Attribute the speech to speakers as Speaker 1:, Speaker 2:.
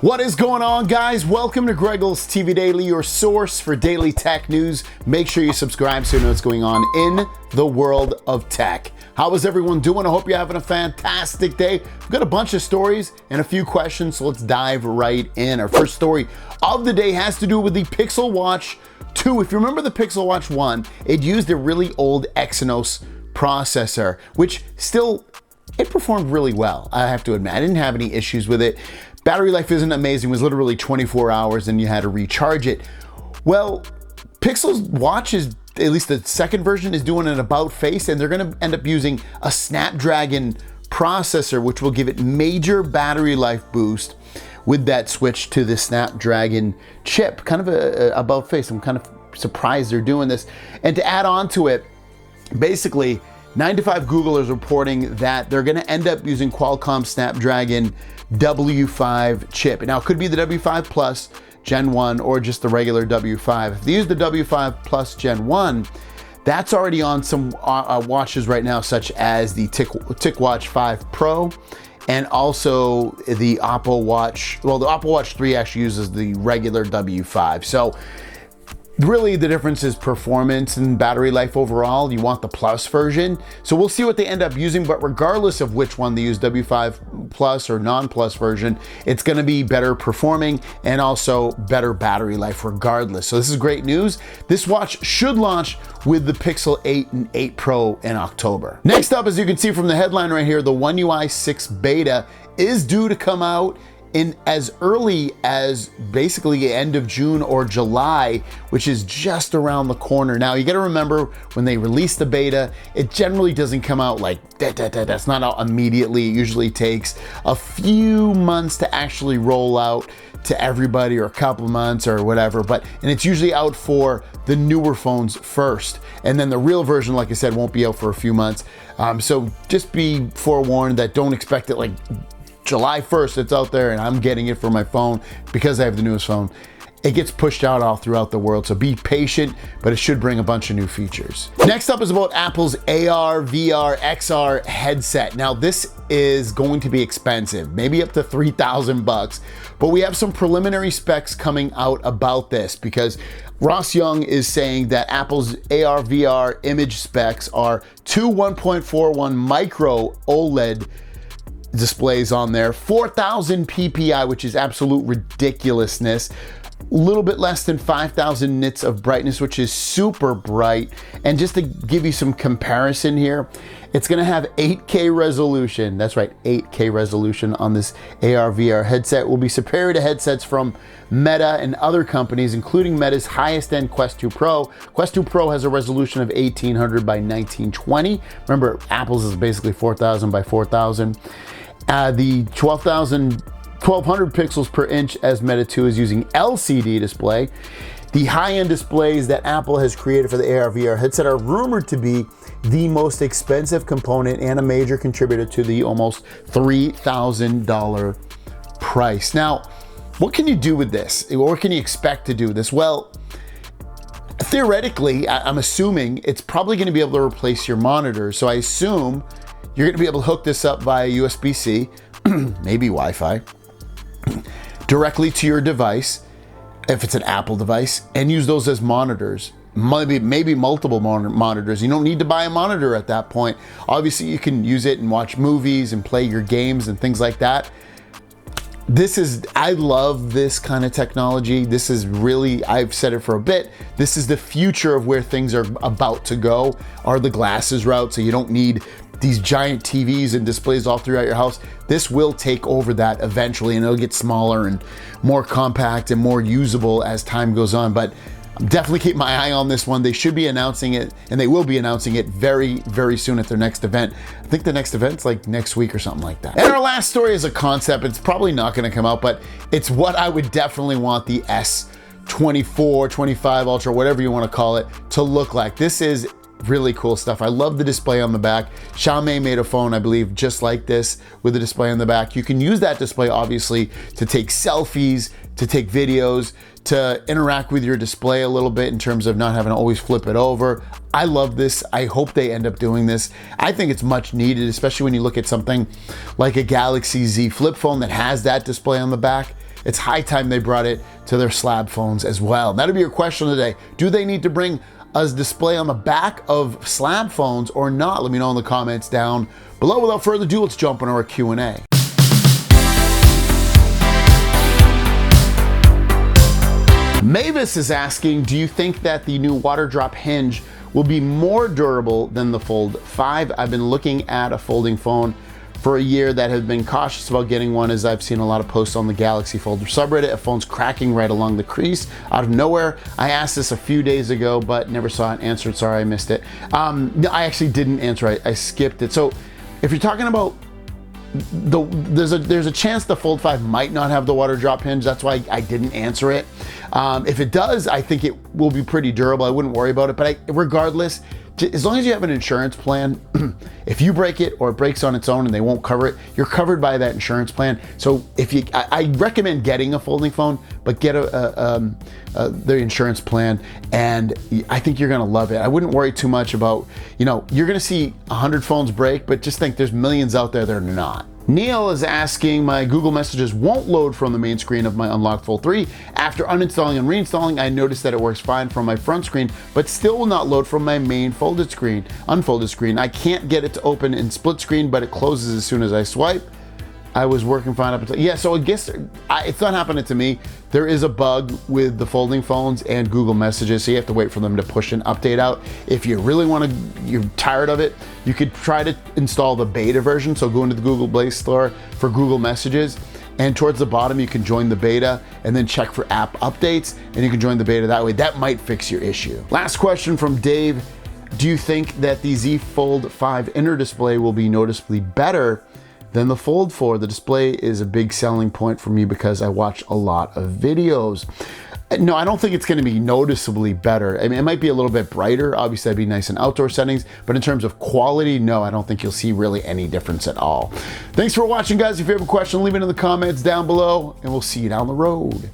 Speaker 1: What is going on, guys? Welcome to Greggles TV Daily, your source for daily tech news. Make sure you subscribe so you know what's going on in the world of tech. How is everyone doing? I hope you're having a fantastic day. We've got a bunch of stories and a few questions, so let's dive right in. Our first story of the day has to do with the Pixel Watch 2. If you remember the Pixel Watch 1, it used a really old Exynos processor, which still, it performed really well. I have to admit, I didn't have any issues with it. Battery life isn't amazing. It was literally 24 hours and you had to recharge it. Well, Pixel's watch is, at least the second version, is doing an about face, and they're going to end up using a Snapdragon processor, which will give it major battery life boost with that switch to the Snapdragon chip. Kind of a about face. I'm kind of surprised they're doing this. And to add on to it, basically, 9to5 Google is reporting that they're going to end up using Qualcomm Snapdragon W5 chip. Now, it could be the W5 Plus Gen 1 or just the regular W5. If they use the W5 Plus Gen 1, that's already on some watches right now, such as the TicWatch 5 Pro and also the Apple Watch. Well, the Apple Watch 3 actually uses the regular W5. So really, the difference is performance and battery life overall. You want the Plus version. So we'll see what they end up using, but regardless of which one they use, W5 Plus or non-Plus version, it's gonna be better performing and also better battery life regardless. So this is great news. This watch should launch with the Pixel 8 and 8 Pro in October. Next up, as you can see from the headline right here, the One UI 6 beta is due to come out in as early as basically end of June or July, which is just around the corner. Now, you got to remember, when they release the beta, it generally doesn't come out like that's not out immediately. It usually takes a few months to actually roll out to everybody, or a couple of months or whatever, and it's usually out for the newer phones first, and then the real version, like I said, won't be out for a few months. So just be forewarned that don't expect it like July 1st, it's out there and I'm getting it for my phone because I have the newest phone. It gets pushed out all throughout the world, so be patient, but it should bring a bunch of new features. Next up is about Apple's AR, VR, XR headset. Now, this is going to be expensive, maybe up to $3,000, but we have some preliminary specs coming out about this, because Ross Young is saying that Apple's AR, VR image specs are two 1.41 micro OLED displays on there, 4,000 PPI, which is absolute ridiculousness, a little bit less than 5,000 nits of brightness, which is super bright. And just to give you some comparison here, it's gonna have 8K resolution. That's right, 8K resolution on this AR VR headset. Will be superior to headsets from Meta and other companies, including Meta's highest end Quest 2 Pro. Quest 2 Pro has a resolution of 1800 by 1920. Remember, Apple's is basically 4000 by 4000. The 1200 pixels per inch as Meta 2 is using LCD display. The high-end displays that Apple has created for the AR VR headset are rumored to be the most expensive component and a major contributor to the almost $3,000 price. Now, what can you do with this? What can you expect to do with this? Well, theoretically, I'm assuming it's probably going to be able to replace your monitor. So I assume you're going to be able to hook this up via USB-C, maybe Wi-Fi, directly to your device, if it's an Apple device, and use those as monitors. Maybe multiple monitors. You don't need to buy a monitor at that point. Obviously, you can use it and watch movies and play your games and things like that. I love this kind of technology. This is really, I've said it for a bit, this is the future of where things are about to go, are the glasses route, so you don't need these giant TVs and displays all throughout your house. This will take over that eventually, and it'll get smaller and more compact and more usable as time goes on. But definitely keep my eye on this one. They should be announcing it, and they will be announcing it very, very soon at their next event. I think the next event's like next week or something like that. And our last story is a concept. It's probably not gonna come out, but it's what I would definitely want the S24, 25 Ultra, whatever you wanna call it, to look like. This is really cool stuff. I love the display on the back. Xiaomi made a phone, I believe, just like this with the display on the back. You can use that display, obviously, to take selfies, to take videos, to interact with your display a little bit in terms of not having to always flip it over. I love this. I hope they end up doing this. I think it's much needed, especially when you look at something like a Galaxy Z flip phone that has that display on the back. it's high time they brought it to their slab phones as well. That'll be your question today. Do they need to bring a display on the back of slab phones or not? Let me know in the comments down below. Without further ado, let's jump into our Q&A. Mavis is asking, do you think that the new water drop hinge will be more durable than the Fold 5? I've been looking at a folding phone for a year that have been cautious about getting one, as I've seen a lot of posts on the Galaxy Fold subreddit. A phone's cracking right along the crease out of nowhere. I asked this a few days ago, but never saw it answered. Sorry, I missed it. No, I actually didn't answer. I skipped it. So if you're talking about there's a chance the Fold 5 might not have the water drop hinge. That's why I didn't answer it. If it does, I think it will be pretty durable. I wouldn't worry about it, but regardless, as long as you have an insurance plan, if you break it or it breaks on its own and they won't cover it, you're covered by that insurance plan. So I recommend getting a folding phone, but get the insurance plan, and I think you're gonna love it. I wouldn't worry too much about, you're gonna see 100 phones break, but just think there's millions out there that are not. Neil is asking, my Google Messages won't load from the main screen of my unlocked Fold 3. After uninstalling and reinstalling, I noticed that it works fine from my front screen, but still will not load from my main unfolded screen. I can't get it to open in split screen, but it closes as soon as I swipe. I was working fine up until, so I guess it's not happening to me. There is a bug with the folding phones and Google Messages, so you have to wait for them to push an update out. If you really you're tired of it, you could try to install the beta version. So go into the Google Play Store for Google Messages, and towards the bottom you can join the beta and then check for app updates, and you can join the beta that way. That might fix your issue. Last question from Dave. Do you think that the Z Fold 5 inner display will be noticeably better than the Fold 4? The display is a big selling point for me because I watch a lot of videos. No, I don't think it's gonna be noticeably better. I mean, it might be a little bit brighter. Obviously, that'd be nice in outdoor settings, but in terms of quality, no, I don't think you'll see really any difference at all. Thanks for watching, guys. If you have a question, leave it in the comments down below, and we'll see you down the road.